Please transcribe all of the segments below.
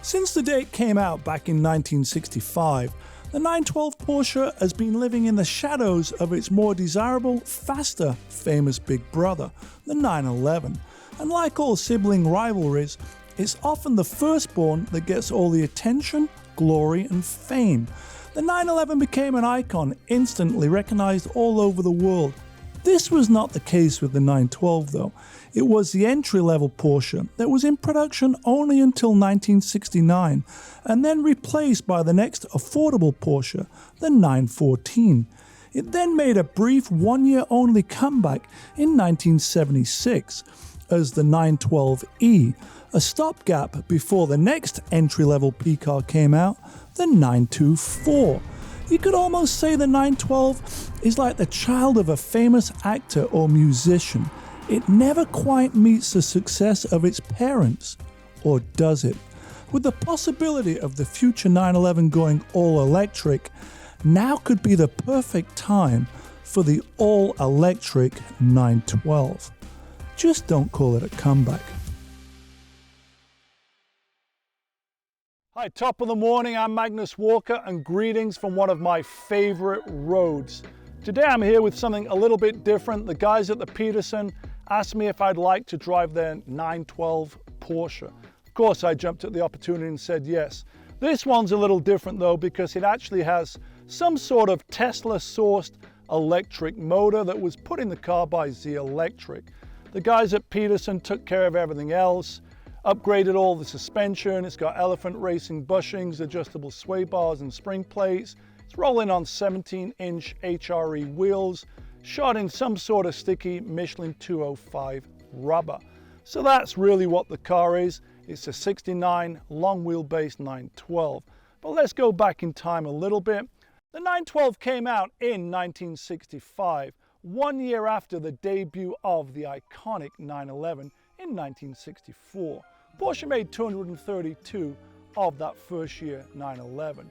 Since the day it came out back in 1965, the 912 Porsche has been living in the shadows of its more desirable, faster, famous big brother, the 911. And like all sibling rivalries, it's often the firstborn that gets all the attention, glory, and fame. The 911 became an icon, instantly recognized all over the world. This was not the case with the 912 though. It was the entry-level Porsche that was in production only until 1969 and then replaced by the next affordable Porsche, the 914. It then made a brief one-year-only comeback in 1976 as the 912E, a stopgap before the next entry-level P car came out, the 924. You could almost say the 912 is like the child of a famous actor or musician. It never quite meets the success of its parents, or does it? With the possibility of the future 911 going all electric, now could be the perfect time for the all-electric 912. Just don't call it a comeback. Hi, top of the morning, I'm Magnus Walker and greetings from one of my favorite roads. Today I'm here with something a little bit different. The guys at the Petersen asked me if I'd like to drive their 912 Porsche. Of course I jumped at the opportunity and said yes. This one's a little different though because it actually has some sort of Tesla sourced electric motor that was put in the car by Zelectric. The guys at Petersen took care of everything else, upgraded all the suspension. It's got Elephant Racing bushings, adjustable sway bars and spring plates. It's rolling on 17-inch HRE wheels, shot in some sort of sticky Michelin 205 rubber. So that's really what the car is. It's a 69 long wheelbase 912. But let's go back in time a little bit. The 912 came out in 1965, 1 year after the debut of the iconic 911 in 1964. Porsche made 232 of that first year 911.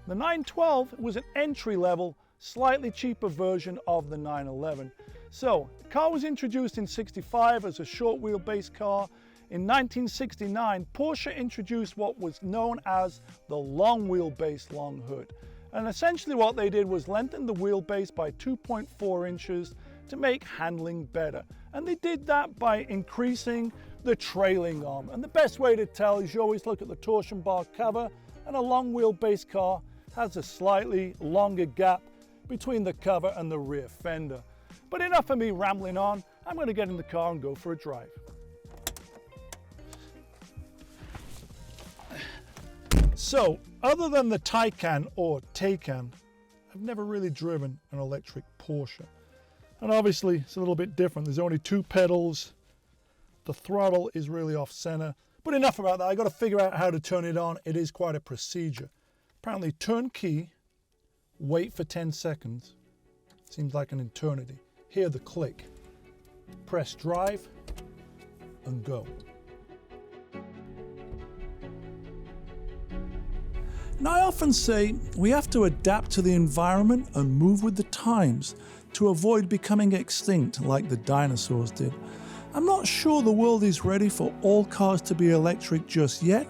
The 912 was an entry-level, slightly cheaper version of the 911. So, the car was introduced in 65 as a short wheelbase car. In 1969, Porsche introduced what was known as the long wheelbase long hood. And essentially what they did was lengthen the wheelbase by 2.4 inches to make handling better. And they did that by increasing the trailing arm. And the best way to tell is you always look at the torsion bar cover, and a long wheelbase car has a slightly longer gap between the cover and the rear fender. But enough of me rambling on. I'm going to get in the car and go for a drive. So, other than the Taycan or Taycan, I've never really driven an electric Porsche. And obviously, it's a little bit different. There's only two pedals. The throttle is really off center. But enough about that. I got to figure out how to turn it on. It is quite a procedure. Apparently, turn key, wait for 10 seconds. Seems like an eternity. Hear the click. Press drive and go. Now, I often say we have to adapt to the environment and move with the times to avoid becoming extinct like the dinosaurs did. I'm not sure the world is ready for all cars to be electric just yet,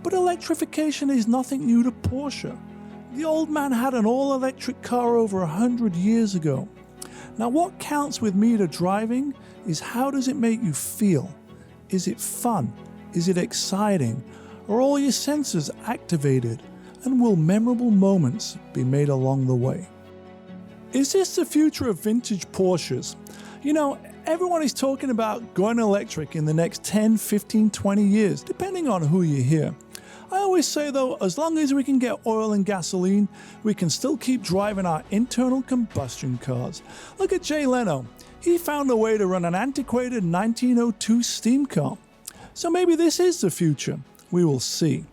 but electrification is nothing new to Porsche. The old man had an all-electric car over 100 years ago. Now, what counts with me to driving is how does it make you feel? Is it fun? Is it exciting? Are all your senses activated? And will memorable moments be made along the way? Is this the future of vintage Porsches? You know, everyone is talking about going electric in the next 10, 15, 20 years, depending on who you hear. I always say though, as long as we can get oil and gasoline, we can still keep driving our internal combustion cars. Look at Jay Leno. He found a way to run an antiquated 1902 steam car. So maybe this is the future. We will see.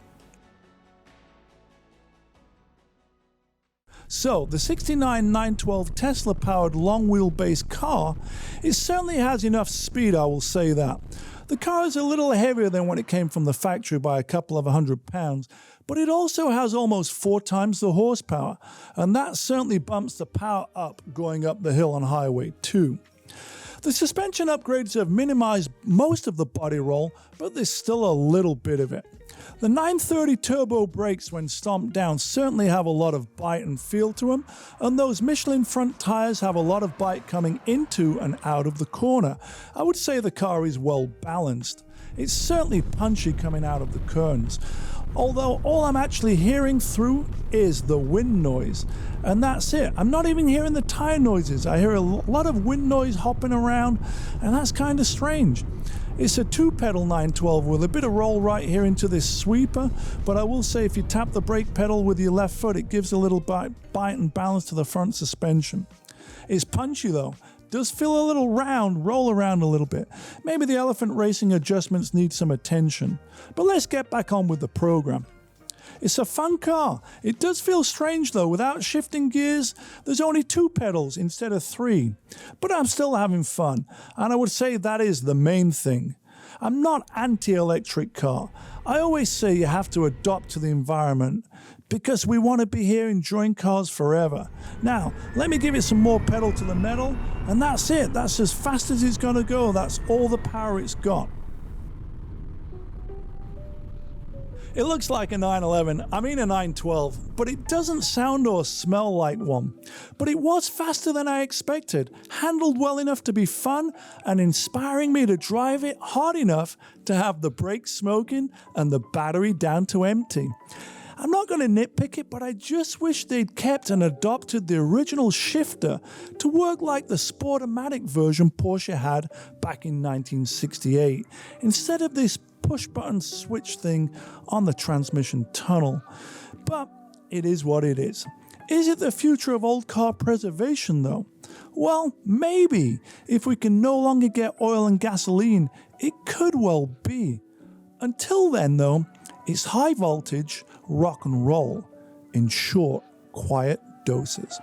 So, the 69 912 Tesla-powered long wheelbase car, it certainly has enough speed, I will say that. The car is a little heavier than when it came from the factory by a couple of 100 pounds, but it also has almost 4 times the horsepower, and that certainly bumps the power up going up the hill on Highway 2. The suspension upgrades have minimized most of the body roll, but there's still a little bit of it. The 930 turbo brakes when stomped down certainly have a lot of bite and feel to them, and those Michelin front tyres have a lot of bite coming into and out of the corner. I would say the car is well balanced. It's certainly punchy coming out of the corners, although all I'm actually hearing through is the wind noise, and that's it. I'm not even hearing the tyre noises. I hear a lot of wind noise hopping around, and that's kind of strange. It's a 2-pedal 912 with a bit of roll right here into this sweeper, but I will say if you tap the brake pedal with your left foot, it gives a little bite and balance to the front suspension. It's punchy though. Does feel a little round, roll around a little bit. Maybe the elephant racing adjustments need some attention. But let's get back on with the program. It's a fun car. It does feel strange though, without shifting gears, there's only 2 pedals instead of 3. But I'm still having fun, and I would say that is the main thing. I'm not anti-electric car. I always say you have to adapt to the environment because we want to be here enjoying cars forever. Now, let me give it some more pedal to the metal, and that's it. That's as fast as it's going to go. That's all the power it's got. It looks like a 911, I mean a 912, but it doesn't sound or smell like one. But it was faster than I expected, handled well enough to be fun, and inspiring me to drive it hard enough to have the brakes smoking and the battery down to empty. I'm not going to nitpick it, but I just wish they'd kept and adopted the original shifter to work like the Sportomatic version Porsche had back in 1968, instead of this push-button switch thing on the transmission tunnel. But it is what it is. Is it the future of old car preservation though? Well, maybe. If we can no longer get oil and gasoline, it could well be. Until then though, it's high voltage rock and roll in short, quiet doses.